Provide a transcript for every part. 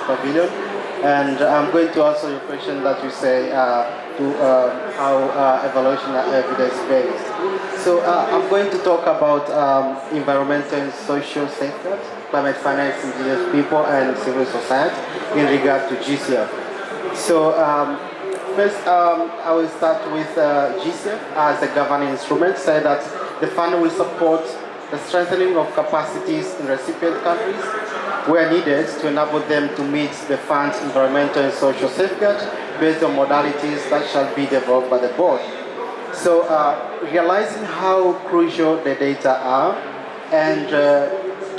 Pavilion, and I'm going to answer your question that you say how evaluation are evidence-based. So I'm going to talk about environmental and social safeguards, climate finance, indigenous people, and civil society in regard to GCF. So first, I will start with GCF as a governing instrument, say that the fund will support the strengthening of capacities in recipient countries where needed to enable them to meet the fund's environmental and social safeguards based on modalities that shall be developed by the board. So realizing how crucial the data are, and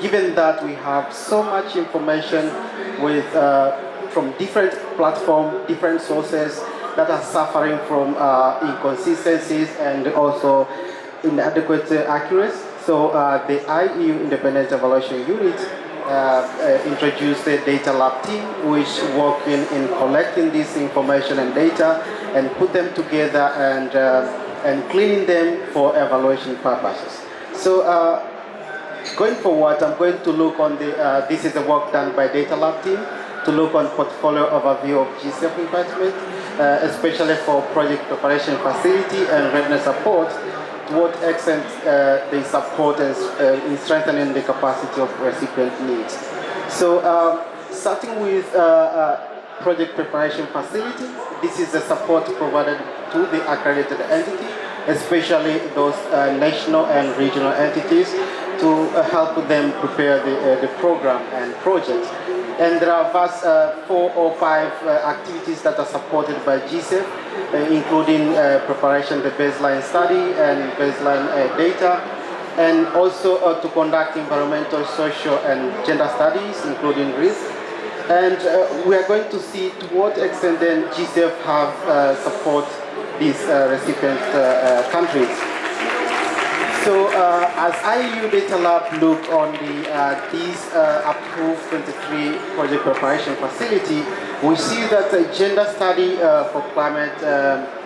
given that we have so much information with from different platforms, different sources that are suffering from inconsistencies and also inadequate accuracy. So the IEU Independent Evaluation Unit introduced the data lab team, which working in collecting this information and data and put them together and cleaning them for evaluation purposes. So going forward, I'm going to look on the, this is the work done by data lab team, to look on portfolio overview of GCF investment, especially for project preparation facility and readiness support, to what extent they support in strengthening the capacity of recipient needs. So starting with project preparation facility, this is the support provided to the accredited entity, especially those national and regional entities, to help them prepare the program and projects. And there are vast 4 or 5 activities that are supported by GCF, including preparation, the baseline study and baseline data, and also to conduct environmental, social, and gender studies, including risk. And we are going to see to what extent then GCF have support these recipient countries. So as IEU Data Lab look on these approved 23 project preparation facility, we see that a gender study for climate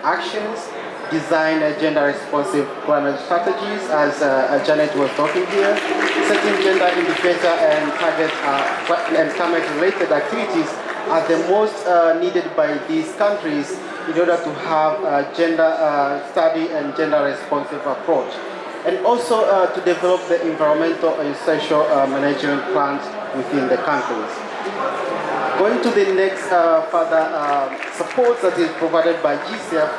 actions, design a gender responsive climate strategies, as Janet was talking here, setting gender indicator and target and climate related activities are the most needed by these countries in order to have a gender study and gender responsive approach. And also to develop the environmental and social management plans within the countries. Going to the next further support that is provided by GCF,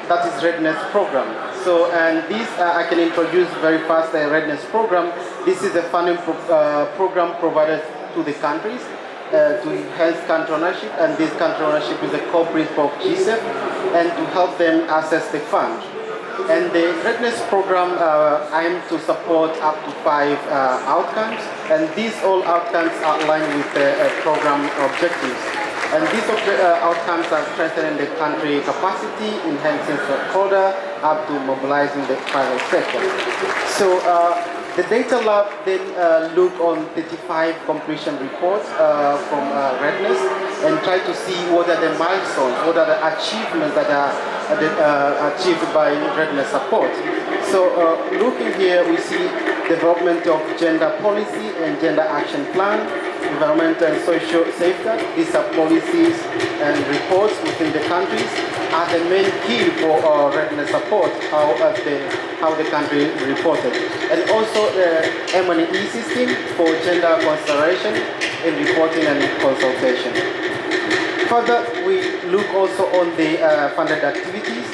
that is readiness program. So, and this I can introduce very fast the readiness program. This is a funding program provided to the countries to enhance country ownership, and this country ownership is a core principle of GCF, and to help them access the fund. And the readiness program aims to support up to 5 outcomes, and these all outcomes are aligned with the program objectives. And these outcomes are strengthening the country capacity, enhancing stakeholder, up to mobilizing the private sector. So the data lab then look on 35 completion reports from readiness and try to see what are the milestones, what are the achievements that are achieved by readiness support. So looking here, we see development of gender policy and gender action plan, environmental and social safeguards. These are policies and reports within the countries are the main key for readiness support, how the country reported. And also the M&E system for gender consideration in reporting and consultation. Further, we look also on the funded activities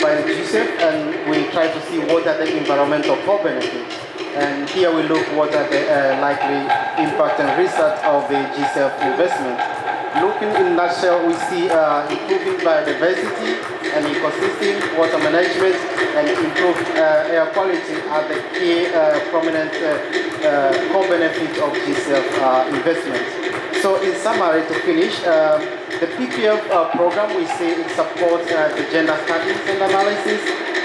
by the GCF, and we try to see what are the environmental co-benefits. And here we look what are the likely impact and research of the GCF investment. Looking in a nutshell, we see improving biodiversity and ecosystem, water management, and improved air quality are the key prominent co-benefits of GCF investments. So in summary, to finish, the PPF program, we see it supports the gender studies and analysis,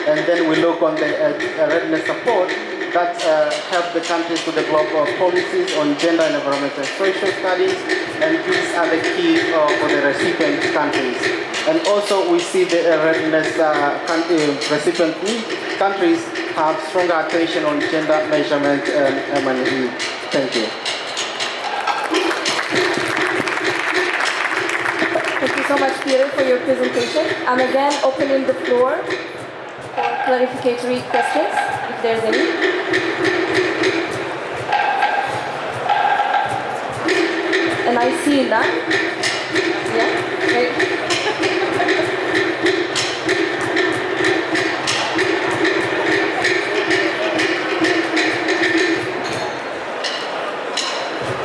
and then we look on the readiness support that help the countries to develop policies on gender and environmental and social studies, and these are the key for the recipient countries. And also we see the readiness recipient countries have stronger attention on gender measurement and M&E. Thank you. Thank you so much, Peter, for your presentation. I'm again opening the floor for clarificatory questions, if there's any. And I see none. Yeah, great.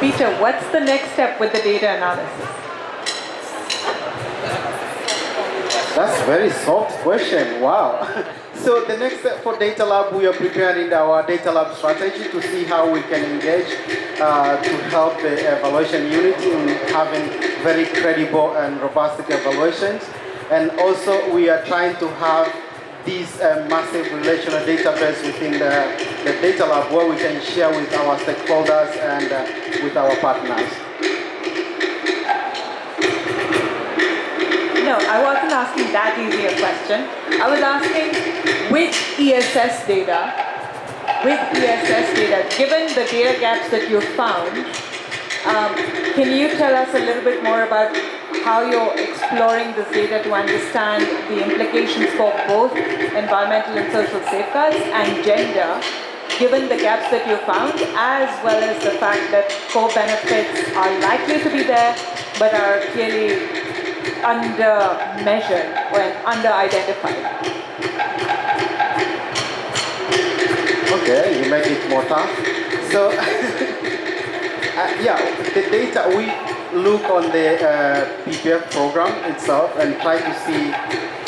Peter, what's the next step with the data analysis? That's a very soft question. Wow. So the next step for Data Lab, we are preparing our Data Lab strategy to see how we can engage to help the evaluation unit in having very credible and robust evaluations. And also we are trying to have this massive relational database within the Data Lab where we can share with our stakeholders and with our partners. No, I wasn't asking that easy a question. I was asking, with ESS data, given the data gaps that you found, can you tell us a little bit more about how you're exploring this data to understand the implications for both environmental and social safeguards and gender, given the gaps that you found, as well as the fact that core benefits are likely to be there, but are clearly under-measured or under-identified? Okay, you make it more tough. So, yeah, the data, we look on the PPF program itself and try to see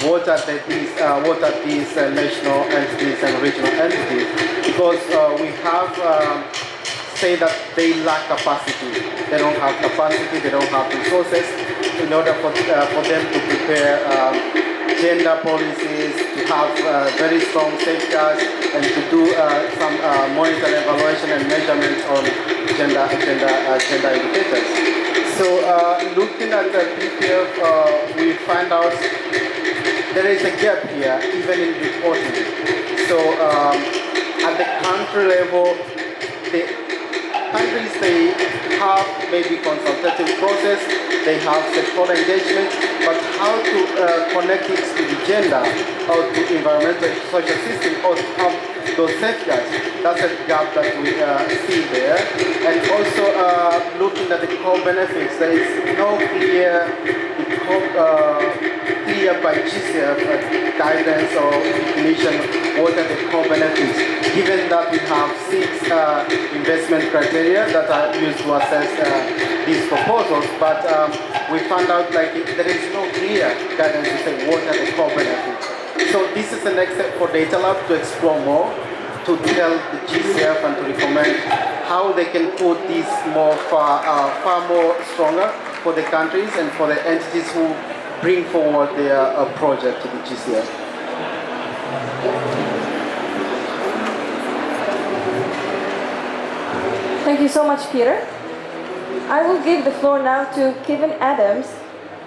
what are these national entities and regional entities, because we have say that they lack capacity. They don't have capacity, they don't have resources in order for them to prepare gender policies, to have very strong safeguards, and to do some monitoring, evaluation, and measurement on gender indicators. So looking at the PPF, we find out there is a gap here, even in reporting. So at the country level, the countries, they have maybe consultative process, they have stakeholder engagement, but how to connect it to the gender or to environmental social system or have those safeguards, that's a gap that we see there. And also looking at the core benefits, there is no clear by GCF guidance or definition what are the core benefits, given that we have 6 investment criteria that are used to assess these proposals, but we found out like there is no clear guidance to say what are the core benefits. So this is the next step for Data Lab to explore more, to tell the GCF and to recommend how they can put this more far more stronger for the countries and for the entities who bring forward their project to the GCF. Thank you so much, Peter. I will give the floor now to Kevin Adams,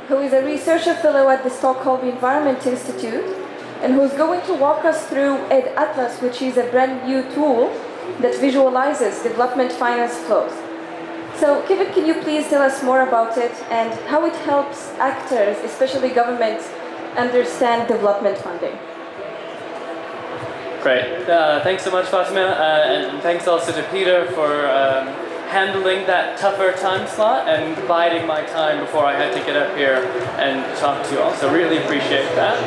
who is a researcher fellow at the Stockholm Environment Institute, and who's going to walk us through Ed Atlas, which is a brand new tool that visualizes development finance flows. So, Kevin, can you please tell us more about it and how it helps actors, especially governments, understand development funding? Great. Thanks so much, Fatima, and thanks also to Peter for handling that tougher time slot and biding my time before I had to get up here and talk to you all. So really appreciate that.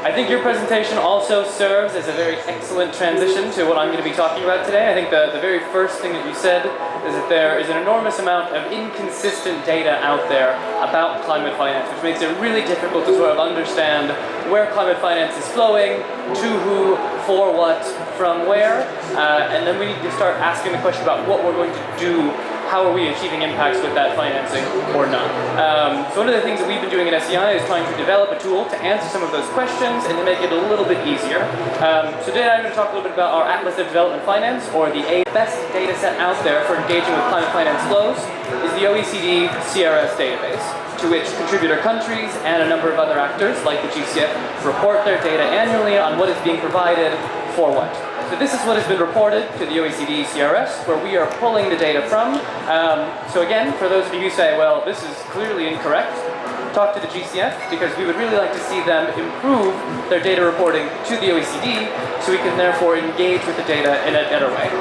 I think your presentation also serves as a very excellent transition to what I'm going to be talking about today. I think the very first thing that you said is that there is an enormous amount of inconsistent data out there about climate finance, which makes it really difficult to sort of understand where climate finance is flowing, to who, for what, from where, and then we need to start asking the question about what we're going to do, how are we achieving impacts with that financing or not. So one of the things that we've been doing at SEI is trying to develop a tool to answer some of those questions and to make it a little bit easier. So today I'm going to talk a little bit about our Atlas of Development Finance, or the best data set out there for engaging with climate finance flows is the OECD CRS database, to which contributor countries and a number of other actors like the GCF report their data annually on what is being provided for what. So this is what has been reported to the OECD CRS, where we are pulling the data from. So again, for those of you who say, well, this is clearly incorrect, talk to the GCF, because we would really like to see them improve their data reporting to the OECD, so we can therefore engage with the data in a better way.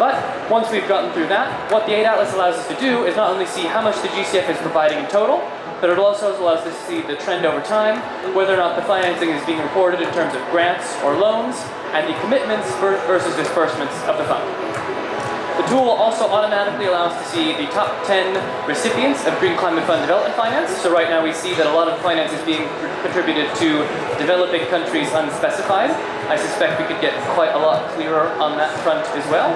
But once we've gotten through that, what the Aid Atlas allows us to do is not only see how much the GCF is providing in total, but it also allows us to see the trend over time, whether or not the financing is being reported in terms of grants or loans, and the commitments versus disbursements of the fund. The tool also automatically allows us to see the top 10 recipients of Green Climate Fund Development Finance. So right now we see that a lot of finance is being contributed to developing countries unspecified. I suspect we could get quite a lot clearer on that front as well.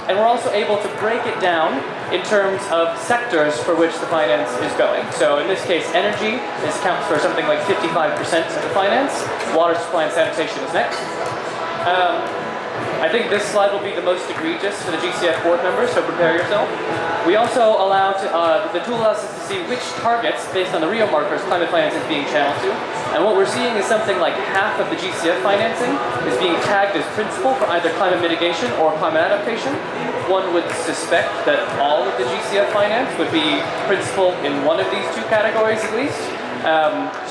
And we're also able to break it down in terms of sectors for which the finance is going. So in this case, energy accounts for something like 55% of the finance. Water supply and sanitation is next. I think this slide will be the most egregious for the GCF board members, so prepare yourself. We also allow the tool allows us to see which targets, based on the Rio markers, climate finance is being channeled to. And what we're seeing is something like half of the GCF financing is being tagged as principal for either climate mitigation or climate adaptation. One would suspect that all of the GCF finance would be principal in one of these two categories at least.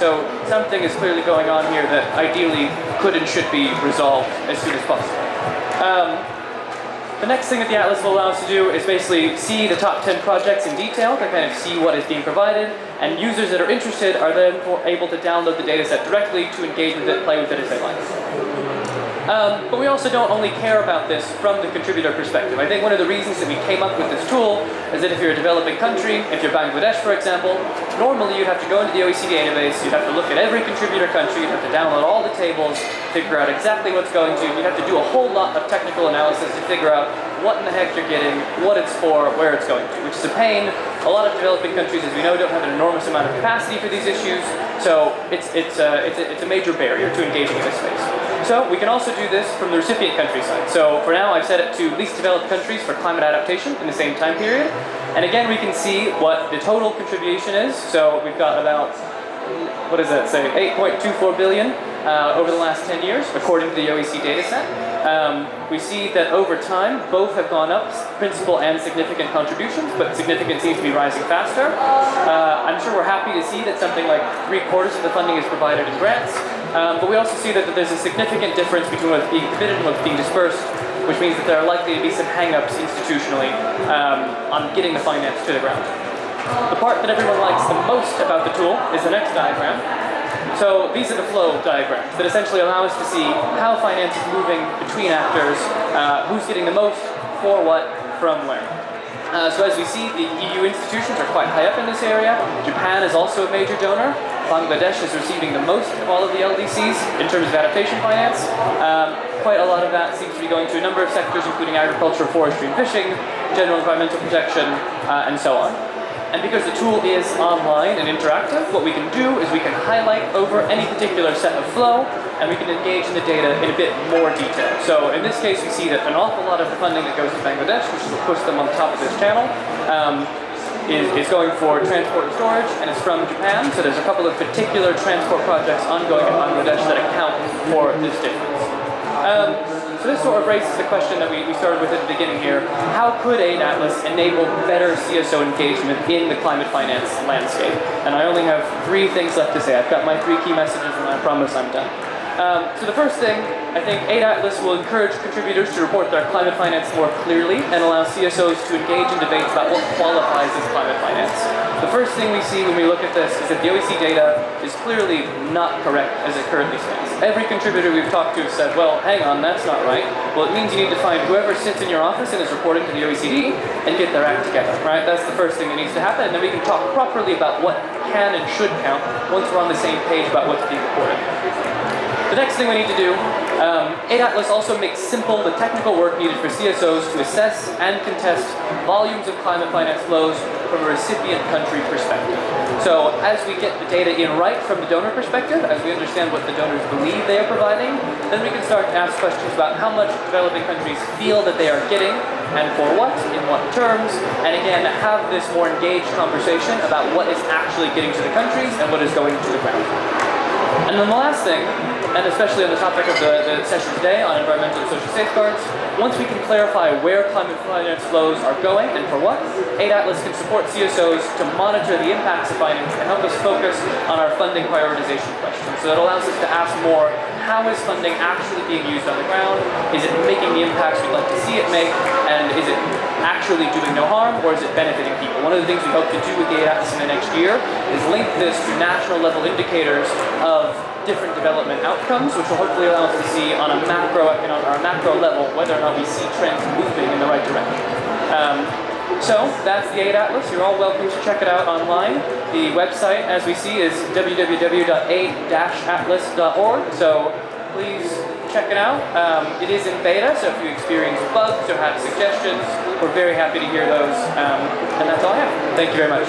So something is clearly going on here that ideally could and should be resolved as soon as possible. The next thing that the Atlas will allow us to do is basically see the top 10 projects in detail to kind of see what is being provided, and users that are interested are then able to download the data set directly to engage with it, play with it as they like. But we also don't only care about this from the contributor perspective. I think one of the reasons that we came up with this tool is that if you're a developing country, if you're Bangladesh, for example, normally you'd have to go into the OECD database, you'd have to look at every contributor country, you'd have to download all the tables, figure out exactly what's going to, you'd have to do a whole lot of technical analysis to figure out what in the heck you're getting, what it's for, where it's going to, which is a pain. A lot of developing countries, as we know, don't have an enormous amount of capacity for these issues, so it's a major barrier to engaging in this space. So we can also do this from the recipient country side. So for now, I've set it to least developed countries for climate adaptation in the same time period. And again, we can see what the total contribution is. So we've got about, what does that say, 8.24 billion over the last 10 years, according to the OECD data set. We see that over time, both have gone up, principal and significant contributions, but significant seems to be rising faster. I'm sure we're happy to see that something like 3/4 of the funding is provided in grants, but we also see that there's a significant difference between what's being committed and what's being dispersed, which means that there are likely to be some hang-ups institutionally on getting the finance to the ground. The part that everyone likes the most about the tool is the next diagram. So these are the flow diagrams that essentially allow us to see how finance is moving between actors, who's getting the most, for what, from where. So as we see, the EU institutions are quite high up in this area. Japan is also a major donor. Bangladesh is receiving the most of all of the LDCs in terms of adaptation finance. Quite a lot of that seems to be going to a number of sectors, including agriculture, forestry, and fishing, general environmental protection, and so on. And because the tool is online and interactive, what we can do is we can highlight over any particular set of flow, and we can engage in the data in a bit more detail. So in this case, we see that an awful lot of the funding that goes to Bangladesh, which is what puts them on top of this channel, is going for transport and storage, and it's from Japan. So there's a couple of particular transport projects ongoing in Bangladesh that account for this difference. So this sort of raises the question that we started with at the beginning here. How could Aid Atlas enable better CSO engagement in the climate finance landscape? And I only have 3 things left to say. I've got my 3 key messages and I promise I'm done. So the first thing, I think Aid Atlas will encourage contributors to report their climate finance more clearly and allow CSOs to engage in debates about what qualifies as climate finance. The first thing we see when we look at this is that the OECD data is clearly not correct as it currently stands. Every contributor we've talked to said, well, hang on, that's not right. Well, it means you need to find whoever sits in your office and is reporting to the OECD and get their act together, right? That's the first thing that needs to happen, and then we can talk properly about what can and should count once we're on the same page about what's being reported. The next thing we need to do Aid Atlas also makes simple the technical work needed for CSOs to assess and contest volumes of climate finance flows from a recipient country perspective. So as we get the data in right from the donor perspective, as we understand what the donors believe they are providing, then we can start to ask questions about how much developing countries feel that they are getting, and for what, in what terms, and again, have this more engaged conversation about what is actually getting to the countries and what is going to the ground. And then the last thing, and especially on the topic of the session today on environmental and social safeguards, once we can clarify where climate finance flows are going and for what, Aid Atlas can support CSOs to monitor the impacts of finance and help us focus on our funding prioritization questions. So it allows us to ask more, how is funding actually being used on the ground? Is it making the impacts we'd like to see it make? And is it actually doing no harm, or is it benefiting people? One of the things we hope to do with the Aid Atlas in the next year is link this to national level indicators of different development outcomes, which will hopefully allow us to see on a macro level whether or not we see trends moving in the right direction. So that's the Aid Atlas. You're all welcome to check it out online. The website, as we see, is www.aid-atlas.org. So please check it out. It is in beta, so if you experience bugs or have suggestions, we're very happy to hear those. And that's all I have. Thank you very much.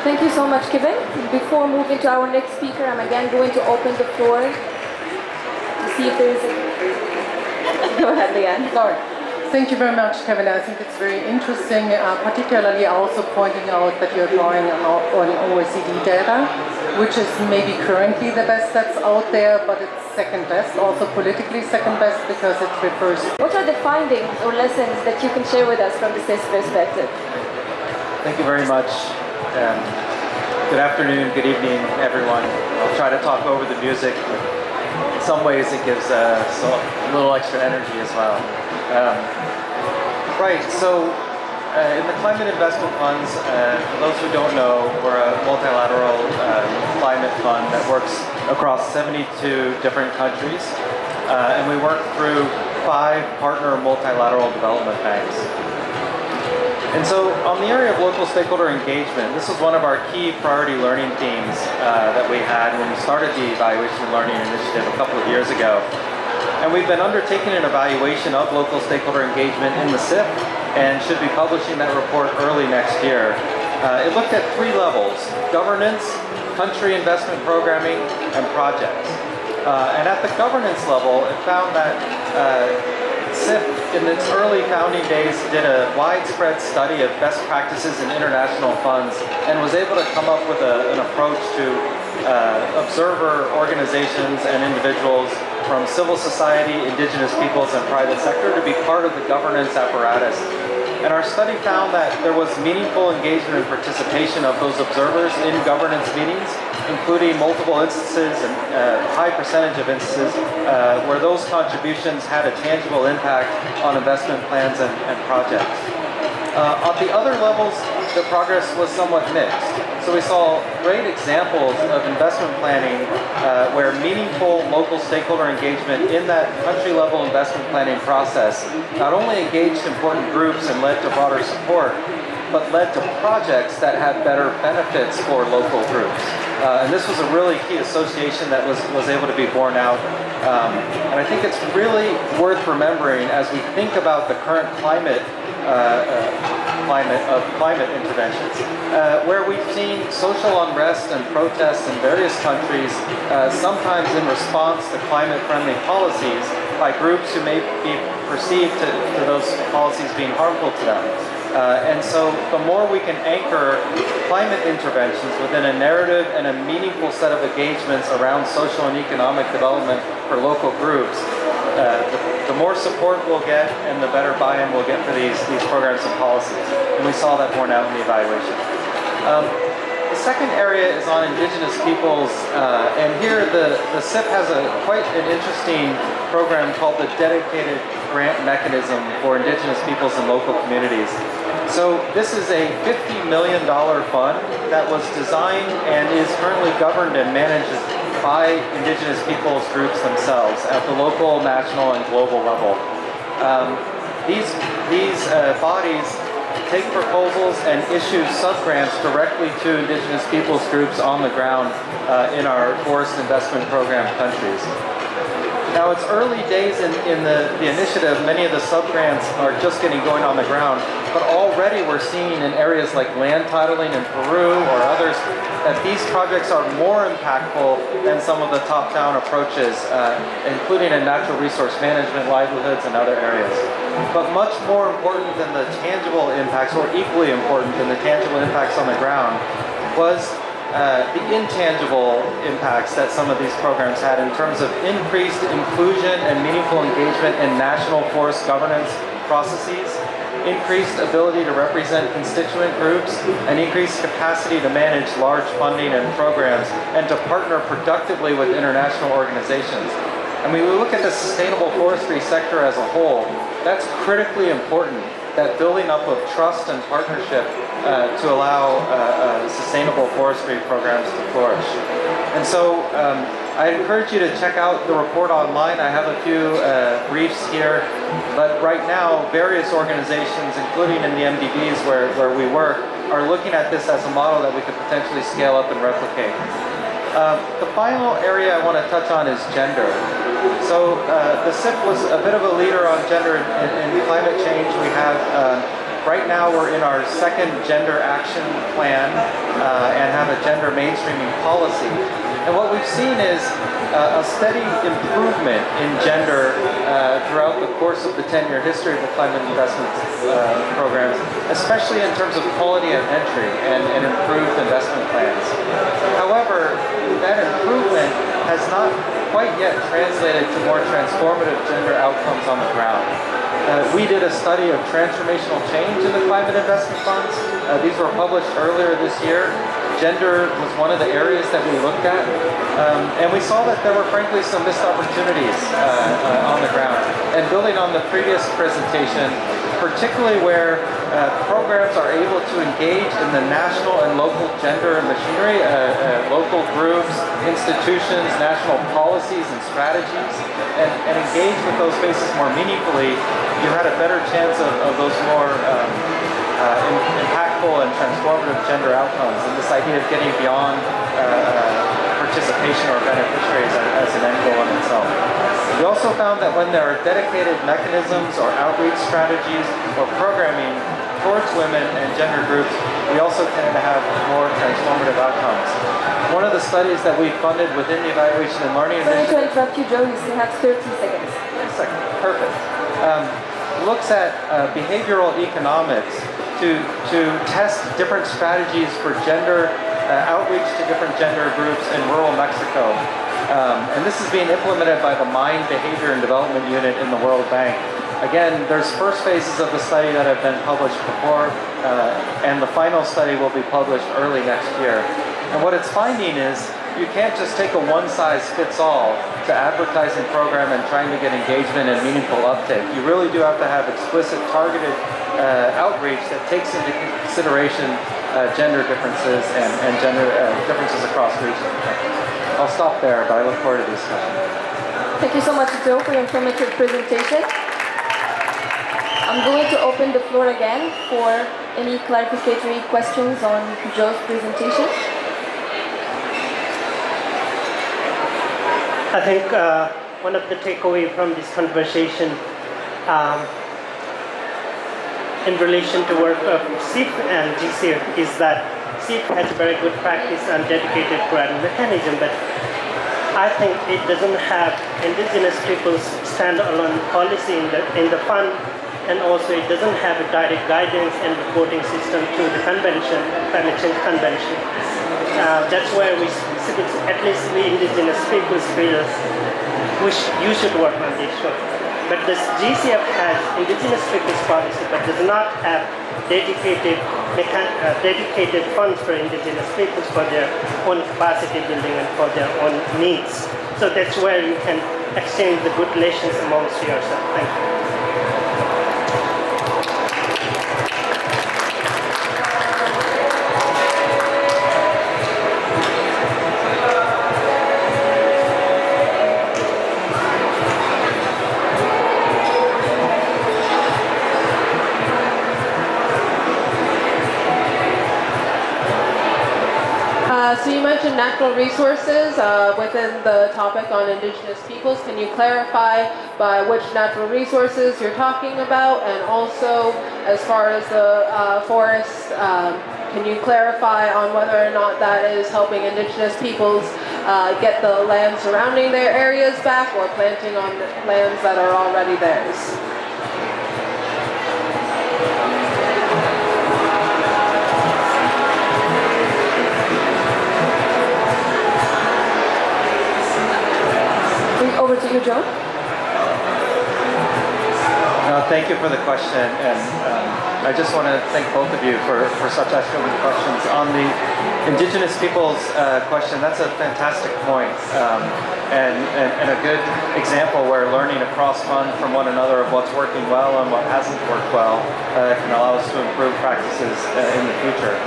Thank you so much, Kevin. Before moving to our next speaker, I'm again going to open the floor to see if there is a... Go ahead, Liane. Sorry. Thank you very much, Kevin. I think it's very interesting, particularly also pointing out that you're drawing on OECD data, which is maybe currently the best that's out there, but it's second best, also politically second best, because it refers... What are the findings or lessons that you can share with us from the CIS perspective? Thank you very much. Good afternoon, good evening, everyone. I'll try to talk over the music. In some ways, it gives a little extra energy as well. Right, so in the climate investment funds, for those who don't know, we're a multilateral climate fund that works across 72 different countries. And we work through 5 partner multilateral development banks. And so on the area of local stakeholder engagement, this was one of our key priority learning themes that we had when we started the Evaluation and Learning Initiative a couple of years ago. And we've been undertaking an evaluation of local stakeholder engagement in the CIF and should be publishing that report early next year. It looked at 3 levels: governance, country investment programming, and projects. And at the governance level, it found that CIF, in its early founding days, did a widespread study of best practices in international funds and was able to come up with an approach to observer organizations and individuals from civil society, indigenous peoples, and private sector to be part of the governance apparatus. And our study found that there was meaningful engagement and participation of those observers in governance meetings, including multiple instances and a high percentage of instances where those contributions had a tangible impact on investment plans and projects. On the other levels, the progress was somewhat mixed. So we saw great examples of investment planning where meaningful local stakeholder engagement in that country-level investment planning process not only engaged important groups and led to broader support, but led to projects that had better benefits for local groups. And this was a really key association that was able to be borne out. And I think it's really worth remembering as we think about the current climate interventions, where we've seen social unrest and protests in various countries, sometimes in response to climate-friendly policies by groups who may be perceived to those policies being harmful to them. And so the more we can anchor climate interventions within a narrative and a meaningful set of engagements around social and economic development for local groups, the more support we'll get and the better buy-in we'll get for these programs and policies. And we saw that borne out in the evaluation. The second area is on Indigenous peoples, and here the CIF has quite an interesting program called the Dedicated Grant Mechanism for Indigenous Peoples and Local Communities. So this is a $50 million fund that was designed and is currently governed and managed by Indigenous peoples groups themselves at the local, national, and global level. These bodies take proposals and issue sub-grants directly to Indigenous peoples groups on the ground in our forest investment program countries. Now, it's early days in the initiative. Many of the sub-grants are just getting going on the ground, but already we're seeing in areas like land titling in Peru or others that these projects are more impactful than some of the top-down approaches, including in natural resource management, livelihoods, and other areas. But much more important than the tangible impacts, or equally important than the tangible impacts on the ground, was the intangible impacts that some of these programs had in terms of increased inclusion and meaningful engagement in national forest governance processes, increased ability to represent constituent groups, and increased capacity to manage large funding and programs, and to partner productively with international organizations. And when we look at the sustainable forestry sector as a whole, that's critically important, that building up of trust and partnership to allow sustainable forestry programs to flourish. And so I encourage you to check out the report online. I have a few briefs here, but right now various organizations, including in the MDBs where we work, are looking at this as a model that we could potentially scale up and replicate. The final area I want to touch on is gender. So the SIP was a bit of a leader on gender in climate change. We have, right now we're in our second gender action plan and have a gender mainstreaming policy. And what we've seen is a steady improvement in gender throughout the course of the 10-year history of the climate investment programs, especially in terms of quality of entry and improved investment plans. However, that improvement has not quite yet translated to more transformative gender outcomes on the ground. We did a study of transformational change in the climate investment funds. These were published earlier this year. Gender was one of the areas that we looked at, and we saw that there were frankly some missed opportunities on the ground. And building on the previous presentation, particularly where programs are able to engage in the national and local gender machinery, local groups, institutions, national policies and strategies, and engage with those spaces more meaningfully, you had a better chance of those more impactful and transformative gender outcomes, and this idea of getting beyond participation or beneficiaries as an end goal in itself. We also found that when there are dedicated mechanisms or outreach strategies or programming towards women and gender groups, we also tend to have more transformative outcomes. One of the studies that we funded within the Evaluation and Learning Sorry Initiative... to interrupt you, Joe. You still have 30 seconds. A second. Perfect. Looks at behavioral economics to test different strategies for gender outreach to different gender groups in rural Mexico. And this is being implemented by the Mind, Behavior, and Development Unit in the World Bank. Again, there's first phases of the study that have been published before, and the final study will be published early next year. And what it's finding is you can't just take a one-size-fits-all to advertising program and trying to get engagement and meaningful uptake. You really do have to have explicit, targeted outreach that takes into consideration gender differences and gender differences across regions. I'll stop there, but I look forward to the discussion. Thank you so much, Joe, for your informative presentation. I'm going to open the floor again for any clarificatory questions on Joe's presentation. I think one of the takeaways from this conversation in relation to work of SIP and GCF is that SIP has very good practice and dedicated grant mechanism, but I think it doesn't have Indigenous peoples standalone policy in the fund, and also it doesn't have a direct guidance and reporting system to the convention, climate change convention. That's where we, at least we Indigenous peoples feel you should work on this one. But this GCF has Indigenous peoples policy, but does not have dedicated funds for Indigenous peoples for their own capacity building and for their own needs. So that's where you can exchange the good relations amongst yourself. Thank you. So you mentioned natural resources within the topic on Indigenous peoples. Can you clarify by which natural resources you're talking about? And also, as far as the forest, can you clarify on whether or not that is helping Indigenous peoples get the land surrounding their areas back, or planting on lands that are already theirs? Over to you, Joe. Thank you for the question, and I just want to thank both of you for such excellent questions. On the Indigenous peoples question, that's a fantastic point, and a good example where learning across fund from one another of what's working well and what hasn't worked well can allow us to improve practices in the future.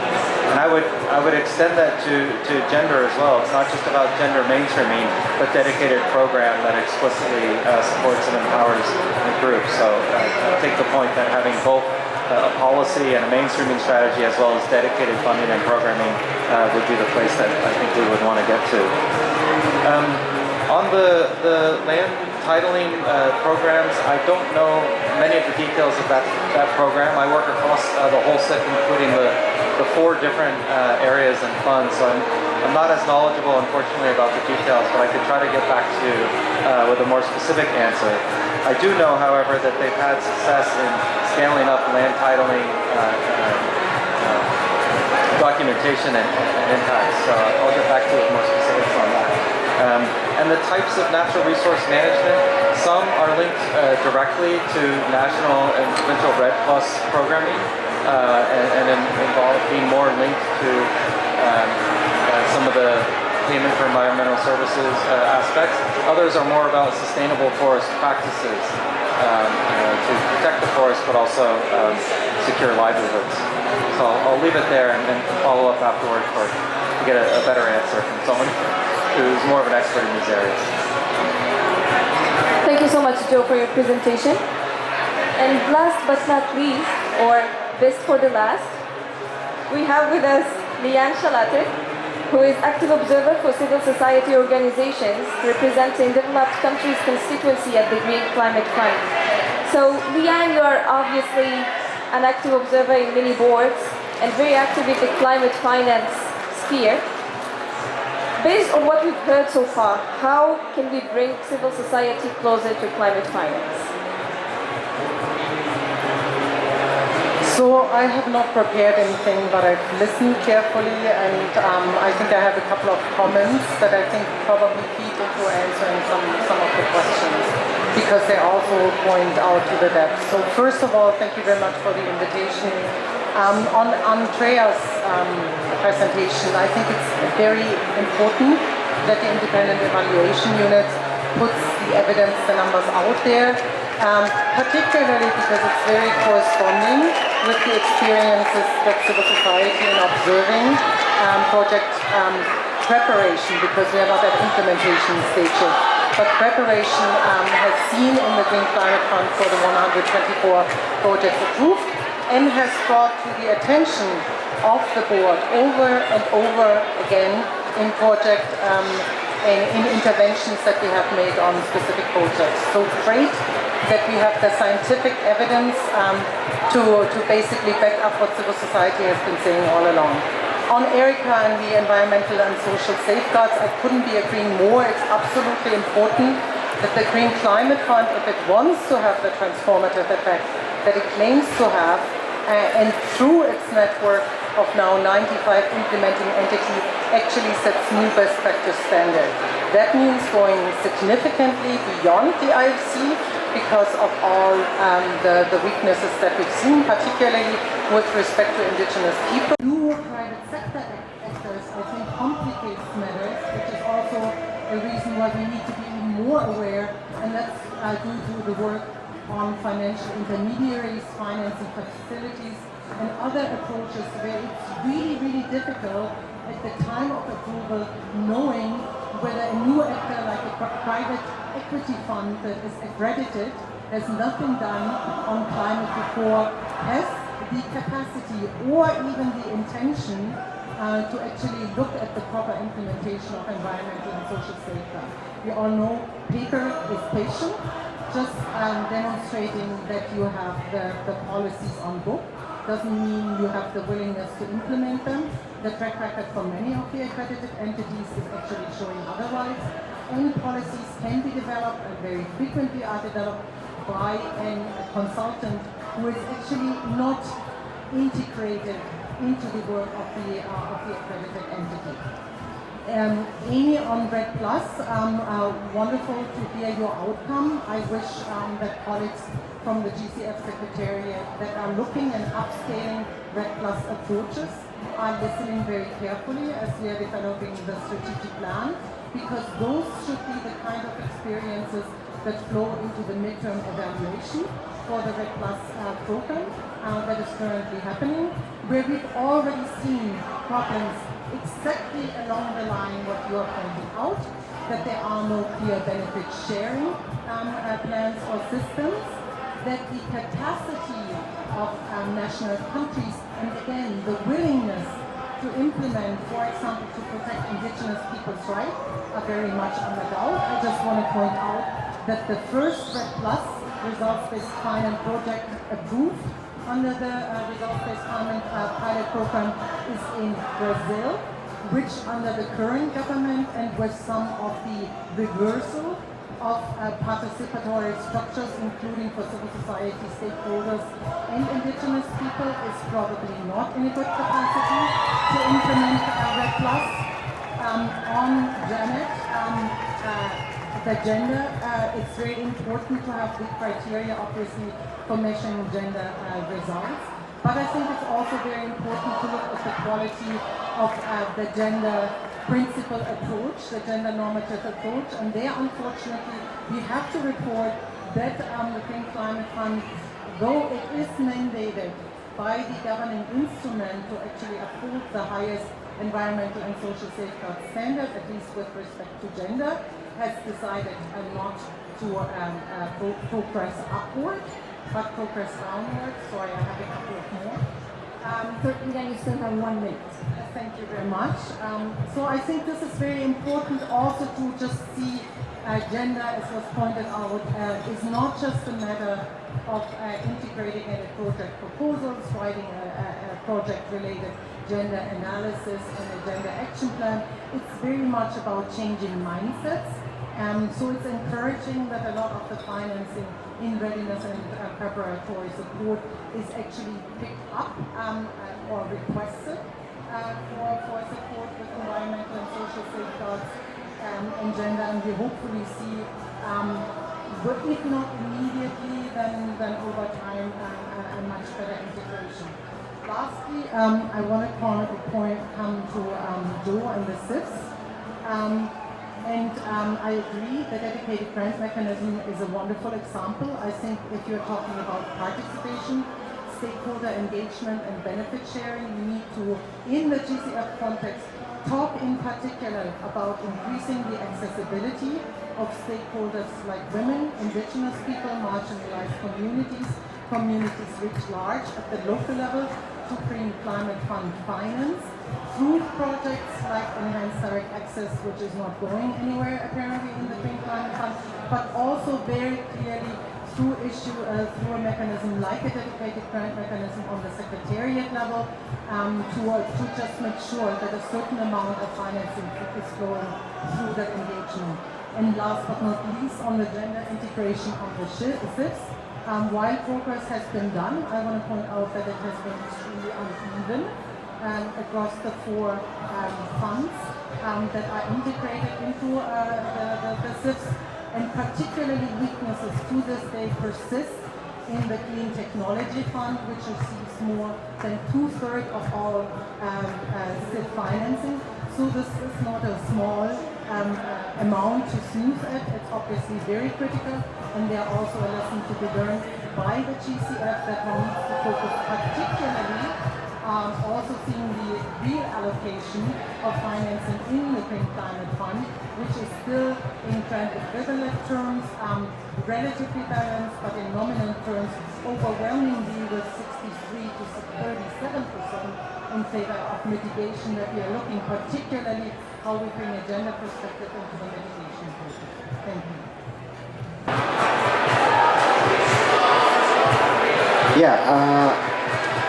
And I would extend that to gender as well. It's not just about gender mainstreaming, but dedicated program that explicitly supports and empowers the group. So I take the point that having both a policy and a mainstreaming strategy as well as dedicated funding and programming would be the place that I think we would want to get to. On the land titling programs, I don't know many of the details of that program. I work across the whole SIP, including the 4 different areas and funds, so I'm not as knowledgeable, unfortunately, about the details, but I could try to get back to you with a more specific answer. I do know, however, that they've had success in scaling up land titling documentation and impacts, so I'll get back to you with more specifics on that. And the types of natural resource management, some are linked directly to national and provincial RED Plus programming, and involve being more linked to some of the payment for environmental services aspects. Others are more about sustainable forest practices to protect the forest, but also secure livelihoods. So I'll leave it there and follow up afterward to get a better answer from someone who's more of an expert in these areas. Thank you so much, Joe, for your presentation. And last but not least, or best for the last, we have with us Liane Schalatek, who is active observer for civil society organizations representing developed countries' constituency at the Green Climate Fund. So, Liane, you are obviously an active observer in many boards and very active in the climate finance sphere. Based on what we've heard so far, how can we bring civil society closer to climate finance? So I have not prepared anything, but I've listened carefully, and I think I have a couple of comments that I think probably feed into answering some of the questions, because they also point out to the depth. So first of all, thank you very much for the invitation. On Andrea's presentation, I think it's very important that the independent evaluation unit puts the evidence, the numbers out there, particularly because it's very corresponding with the experiences that civil society in observing project preparation, because we are not at implementation stages, but preparation has seen in the Green Climate Fund for the 124 projects approved, and has brought to the attention of the board over and over again in project in interventions that we have made on specific projects. So great that we have the scientific evidence to basically back up what civil society has been saying all along. On Erica and the environmental and social safeguards, I couldn't be agreeing more. It's absolutely important that the Green Climate Fund, if it wants to have the transformative effect that it claims to have, and through its network of now 95 implementing entities, actually sets new best practice standards. That means going significantly beyond the IFC because of all the weaknesses that we've seen, particularly with respect to Indigenous people. New private sector actors, I think, complicates matters, which is also a reason why we need to be even more aware, and that's due to the work on financial intermediaries, financing facilities, and other approaches where it's really, really difficult at the time of approval knowing whether a new actor like a private equity fund that is accredited, has nothing done on climate before, has the capacity or even the intention to actually look at the proper implementation of environmental and social safeguards. We all know Peter is patient, just demonstrating that you have the policies on book doesn't mean you have the willingness to implement them. The track record for many of the accredited entities is actually showing otherwise. And policies can be developed and very frequently are developed by a consultant who is actually not integrated into the work of the accredited entity. Amy on Red Plus, wonderful to hear your outcome. I wish that colleagues from the GCF Secretariat that are looking and upscaling Red Plus approaches are listening very carefully as we are developing the strategic plan, because those should be the kind of experiences that flow into the midterm evaluation for the Red Plus program that is currently happening, where we've already seen problems exactly along the line what you are pointing out, that there are no clear benefit sharing plans or systems, that the capacity of national countries, and again, the willingness to implement, for example, to protect indigenous people's rights are very much under doubt. I just want to point out that the first Red Plus results-based finance project approved under the results-based finance pilot program is in Brazil, which under the current government and with some of the reversal of participatory structures, including for civil society stakeholders and indigenous people, is probably not in a good capacity to implement Red Plus. On Janet, the gender, it's very important to have the criteria, obviously, for measuring gender results. But I think it's also very important to look at the quality of the gender principle approach, the gender normative approach, and there, unfortunately, we have to report that the Green Climate Fund, though it is mandated by the governing instrument to actually uphold the highest environmental and social safeguard standard, at least with respect to gender, has decided not to progress upward, but progress downward. Sorry, I have a couple of more. Then you still have 1 minute. Thank you very much. So I think this is very important also to just see gender, as was pointed out, is not just a matter of integrating in a project proposals, writing a project-related gender analysis and a gender action plan. It's very much about changing mindsets. So it's encouraging that a lot of the financing in readiness and preparatory support is actually picked up or requested for support with environmental and social safeguards and gender, and we hopefully see, but if not immediately, then over time, a much better integration. Lastly, I want to come to Joe and the CIFs. And I agree, the dedicated grant mechanism is a wonderful example. I think if you're talking about participation, stakeholder engagement and benefit sharing, we need to, in the GCF context, talk in particular about increasing the accessibility of stakeholders like women, indigenous people, marginalized communities writ large at the local level to Green Climate Fund finance, through projects like Enhanced Direct Access, which is not going anywhere apparently in the Green Climate Fund, but also very clearly through a mechanism like a dedicated grant mechanism on the secretariat level to just make sure that a certain amount of financing is flowing through that engagement. And last but not least, on the gender integration of the CIFs, while progress has been done, I want to point out that it has been extremely uneven across the 4 funds that are integrated into the CIFs, and particularly weaknesses to this day persist in the Clean Technology Fund, which receives more than 2/3 of all CIF financing. So this is not a small amount to smooth it. It's obviously very critical, and there are also a lesson to be learned by the GCF that one needs to focus particularly also seeing the real allocation of financing in the Green Climate Fund, which is still in trend equivalent terms, relatively balanced, but in nominal terms, overwhelmingly with 63 to 37% in favor of mitigation, that we are looking particularly how we bring a gender perspective into the mitigation process. Thank you.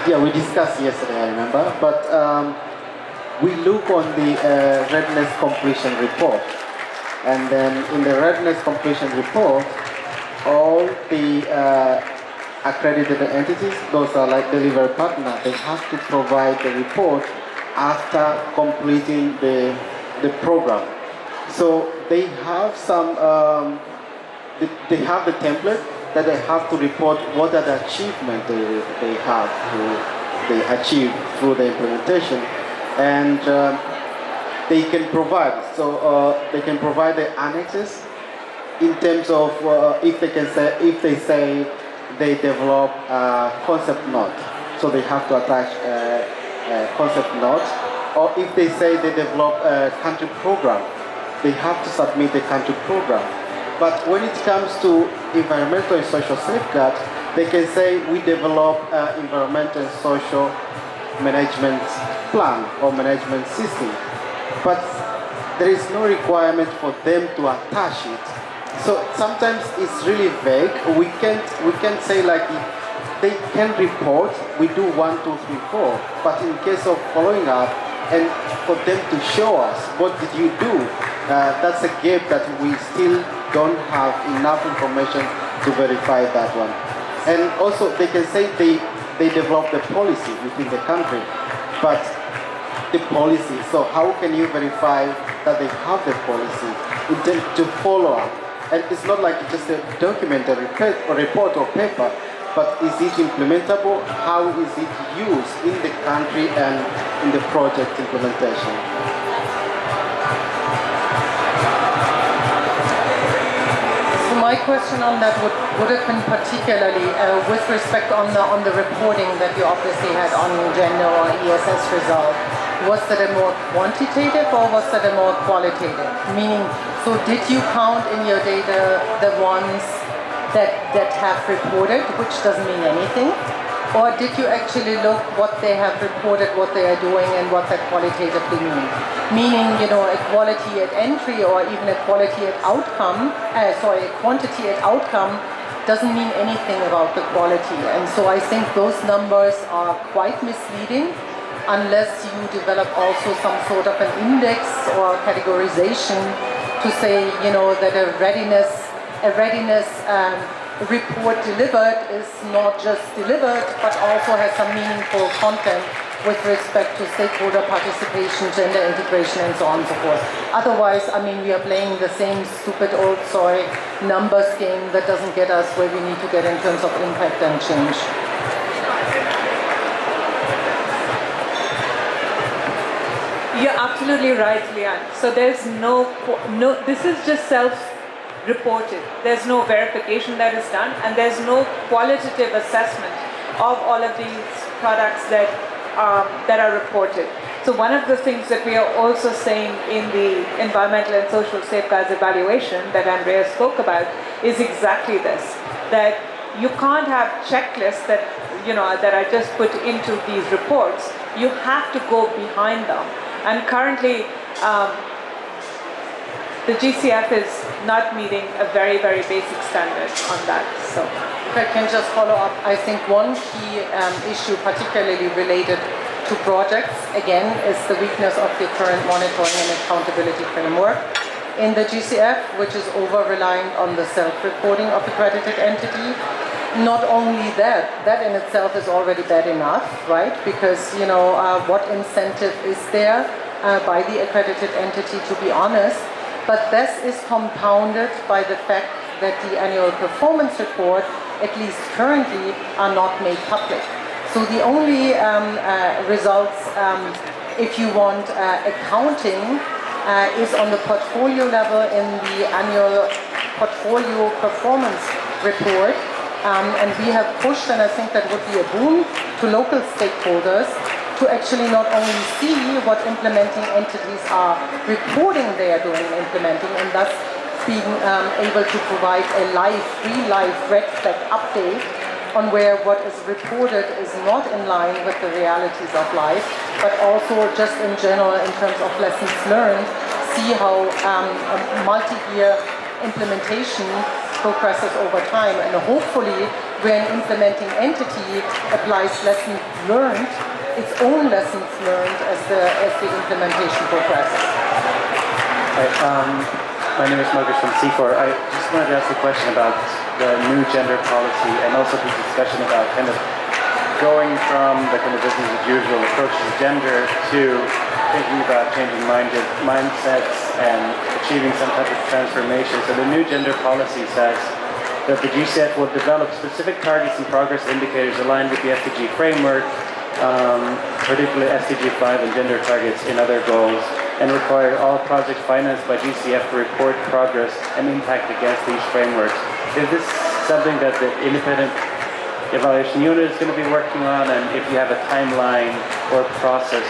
Yeah, we discussed yesterday, I remember, but we look on the readiness completion report, and then in the readiness completion report, all the accredited entities, those are like delivery partner, they have to provide the report after completing the program. So they have some, they have the template that they have to report what are the achievements they have they achieve through the implementation, and they can provide. So they can provide the annexes in terms of if they say they develop a concept note, so they have to attach a concept note, or if they say they develop a country program, they have to submit a country program. But when it comes to environmental and social safeguards, they can say we develop an environmental and social management plan or management system. But there is no requirement for them to attach it. So sometimes it's really vague. We can't say like they can report, we do 1, 2, 3, 4. But in case of following up and for them to show us what did you do, that's a gap that we still don't have enough information to verify that one. And also they can say they develop the policy within the country, but the policy, so how can you verify that they have the policy to follow up? And it's not like just a document, a report or paper, but is it implementable? How is it used in the country and in the project implementation? My question on that would have been particularly with respect on the reporting that you obviously had on gender or ESS result. Was that a more quantitative or was that a more qualitative? Meaning, so did you count in your data the ones that have reported, which doesn't mean anything? Or did you actually look what they have reported, what they are doing, and what that qualitatively means? Meaning, equality at entry or even equality at outcome, quantity at outcome doesn't mean anything about the quality. And so I think those numbers are quite misleading unless you develop also some sort of an index or categorization to say, that a readiness report delivered is not just delivered, but also has some meaningful content with respect to stakeholder participation, gender integration, and so on and so forth. Otherwise, we are playing the same stupid old soy numbers game that doesn't get us where we need to get in terms of impact and change. You're absolutely right, Liane. So there's no, this is just self-reported. There's no verification that is done, and there's no qualitative assessment of all of these products that are reported. So one of the things that we are also saying in the environmental and social safeguards evaluation that Andrea spoke about is exactly this, that you can't have checklists that are just put into these reports. You have to go behind them. And currently, the GCF is not meeting a very, very basic standard on that. So, if I can just follow up, I think one key issue, particularly related to projects, again, is the weakness of the current monitoring and accountability framework in the GCF, which is over-reliant on the self-reporting of accredited entity. Not only that in itself is already bad enough, right? Because, what incentive is there by the accredited entity to be honest? But this is compounded by the fact that the annual performance report, at least currently, are not made public. So the only results, if you want accounting, is on the portfolio level in the annual portfolio performance report. And we have pushed, and I think that would be a boon to local stakeholders, to actually not only see what implementing entities are reporting they are doing and implementing, and thus being able to provide a real-life red flag update on where what is reported is not in line with the realities of life, but also just in general in terms of lessons learned, see how a multi-year implementation progresses over time, and hopefully when implementing entity applies lessons learned, its own lessons learned as the implementation progresses. My name is Marcus from C4. I just wanted to ask a question about the new gender policy and also the discussion about kind of going from the kind of business as usual approach to gender to thinking about changing mindsets and achieving some type of transformation. So the new gender policy says that the GCF will develop specific targets and progress indicators aligned with the SDG framework, particularly SDG 5 and gender targets in other goals, and require all projects financed by GCF to report progress and impact against these frameworks. Is this something that the independent evaluation unit is going to be working on, and if you have a timeline or process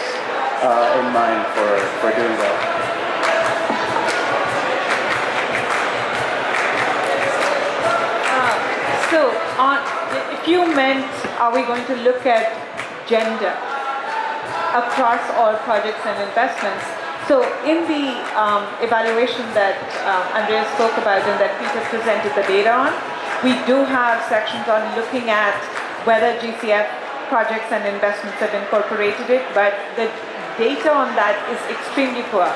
in mind for doing that? So, if you meant, are we going to look at gender across all projects and investments? So, in the evaluation that Andrea spoke about and that Peter presented the data on, we do have sections on looking at whether GCF projects and investments have incorporated it, but the data on that is extremely poor.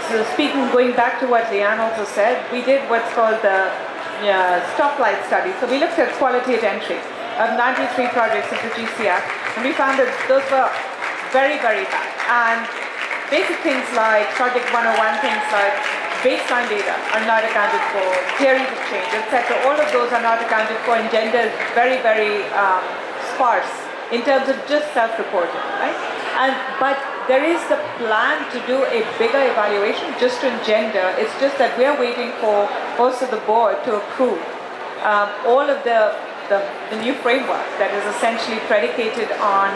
So going back to what Liane also said, we did what's called the stoplight study. So we looked at quality at entry of 93 projects into GCF, and we found that those were very, very bad. And basic things like Project 101, things like baseline data are not accounted for, theories of change, etc. All of those are not accounted for, and gender is very, very sparse in terms of just self-reporting, right? But there is the plan to do a bigger evaluation just on gender. It's just that we are waiting for most of the board to approve all of the new framework that is essentially predicated on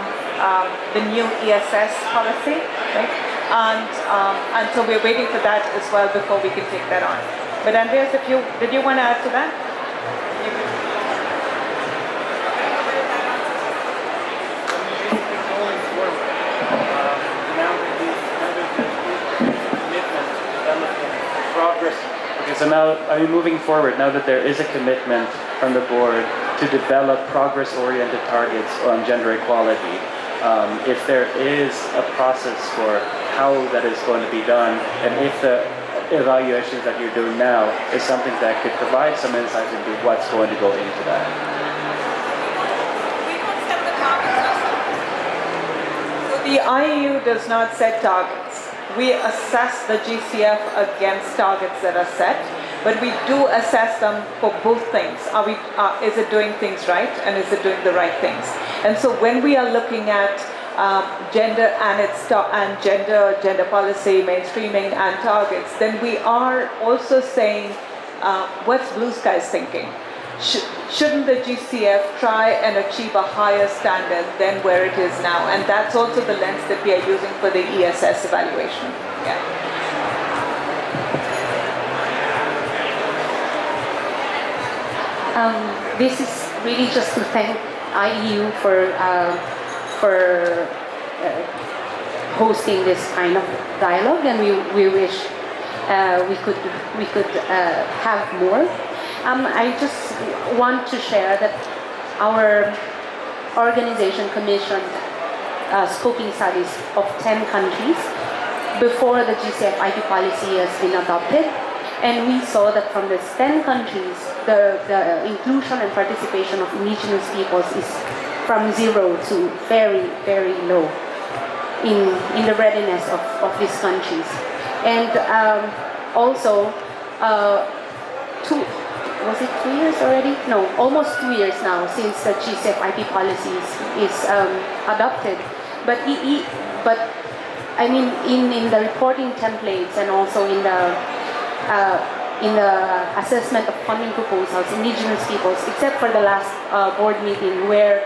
the new ESS policy, right? And so we're waiting for that as well before we can take that on. But Andreas, did you want to add to that? Okay, so now, moving forward, now that there is a commitment from the board to develop progress-oriented targets on gender equality, if there is a process for how that is going to be done, and if the evaluations that you're doing now is something that could provide some insights into what's going to go into that. We don't set the targets. So the IEU does not set targets. We assess the GCF against targets that are set, but we do assess them for both things. Is it doing things right, and is it doing the right things? And so when we are looking at gender and gender policy, mainstreaming and targets, then we are also saying what's Blue Sky's thinking? Shouldn't the GCF try and achieve a higher standard than where it is now? And that's also the lens that we are using for the ESS evaluation. Yeah. This is really just to thank IEU for hosting this kind of dialogue, and we wish we could have more. I just want to share that our organization commissioned scoping studies of 10 countries before the GCF IP policy has been adopted. And we saw that from these 10 countries, the inclusion and participation of indigenous peoples is from 0 to very, very low in the readiness of these countries. And also, was it 2 years already? No, almost 2 years now since the GCF IP policy is adopted. But I mean, in the reporting templates and also in the assessment of funding proposals, indigenous peoples, except for the last board meeting where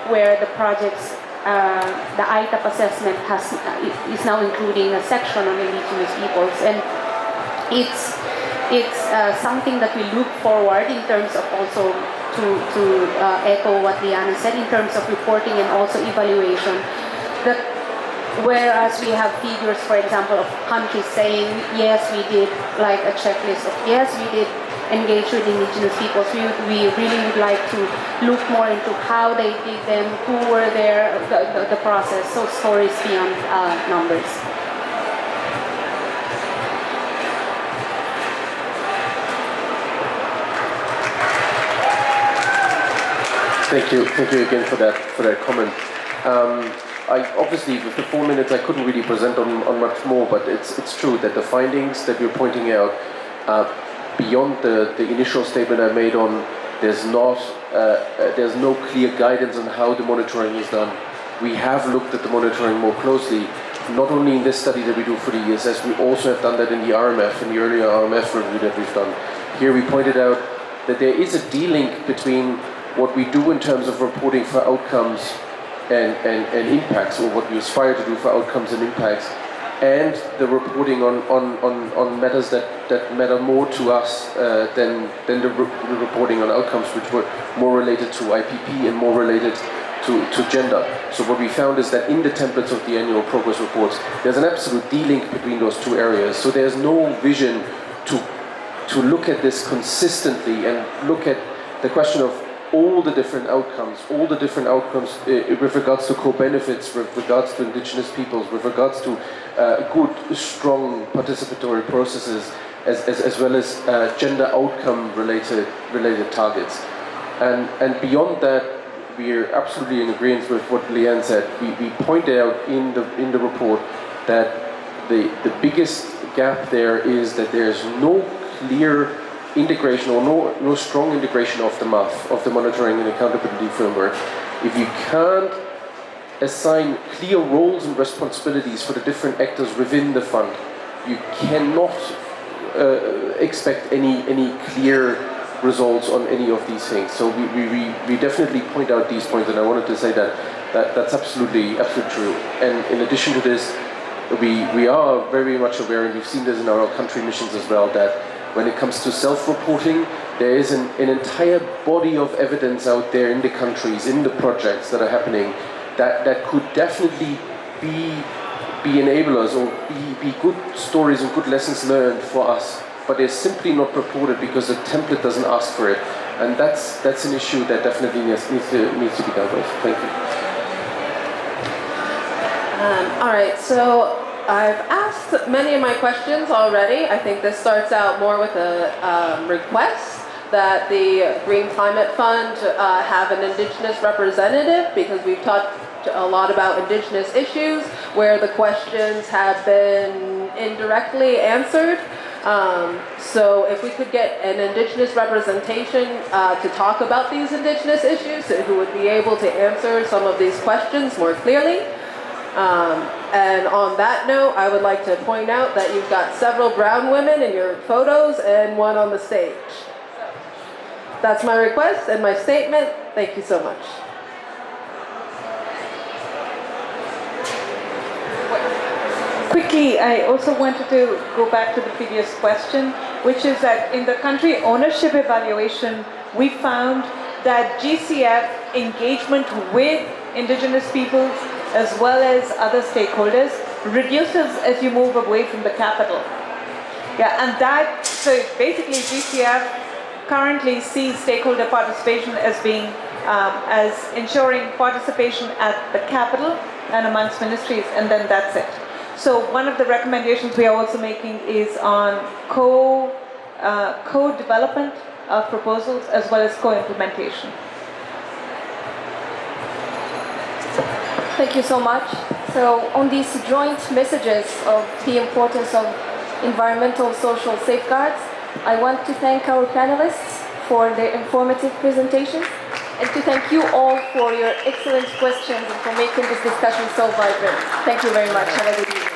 the projects the ITAP assessment is now including a section on Indigenous peoples, and it's something that we look forward in terms of also to echo what Liane said in terms of reporting and also evaluation. That whereas we have figures, for example, of countries saying yes, we did like a checklist of yes, we did engage with Indigenous peoples, we really would like to look more into how they did them, who were there, the process, so stories beyond numbers. Thank you again for that comment. I obviously, with the 4 minutes, I couldn't really present on much more, but it's true that the findings that you're pointing out, beyond the initial statement I made on there's no clear guidance on how the monitoring is done. We have looked at the monitoring more closely, not only in this study that we do for the ESS, we also have done that in the RMF, in the earlier RMF review that we've done. Here we pointed out that there is a de-link between what we do in terms of reporting for outcomes and impacts, or what we aspire to do for outcomes and impacts, and the reporting on matters that matter more to us than the reporting on outcomes, which were more related to IPP and more related to gender. So what we found is that in the templates of the annual progress reports, there's an absolute de-link between those two areas. So there's no vision to look at this consistently and look at the question of all the different outcomes with regards to co-benefits, with regards to Indigenous peoples, with regards to good, strong participatory processes, as well as gender outcome related targets. And beyond that, we are absolutely in agreement with what Liane said. We point out in the report that the biggest gap there is that there's no clear integration or no strong integration of the MAF, of the monitoring and accountability framework. If you can't assign clear roles and responsibilities for the different actors within the fund, you cannot expect any clear results on any of these things. So we definitely point out these points, and I wanted to say that's absolutely true. And in addition to this, we are very much aware, and we've seen this in our country missions as well, that when it comes to self-reporting, there is an entire body of evidence out there in the countries, in the projects that are happening, that could definitely be enablers or be good stories and good lessons learned for us, but they're simply not reported because the template doesn't ask for it. And that's an issue that definitely needs to be dealt with. Thank you. All right, so I've asked many of my questions already. I think this starts out more with a request that the Green Climate Fund have an Indigenous representative, because we've talked a lot about Indigenous issues where the questions have been indirectly answered. So if we could get an Indigenous representation to talk about these Indigenous issues, who would be able to answer some of these questions more clearly. And on that note, I would like to point out that you've got several brown women in your photos and one on the stage. That's my request and my statement. Thank you so much. Quickly, I also wanted to go back to the previous question, which is that in the country ownership evaluation, we found that GCF engagement with Indigenous peoples as well as other stakeholders reduces as you move away from the capital. Yeah, and that, so basically GCF currently sees stakeholder participation as being, as ensuring participation at the capital and amongst ministries, and then that's it. So one of the recommendations we are also making is on co-development of proposals as well as co-implementation. Thank you so much. So on these joint messages of the importance of environmental social safeguards, I want to thank our panelists for their informative presentations, and to thank you all for your excellent questions and for making this discussion so vibrant. Thank you very much. Have a good evening.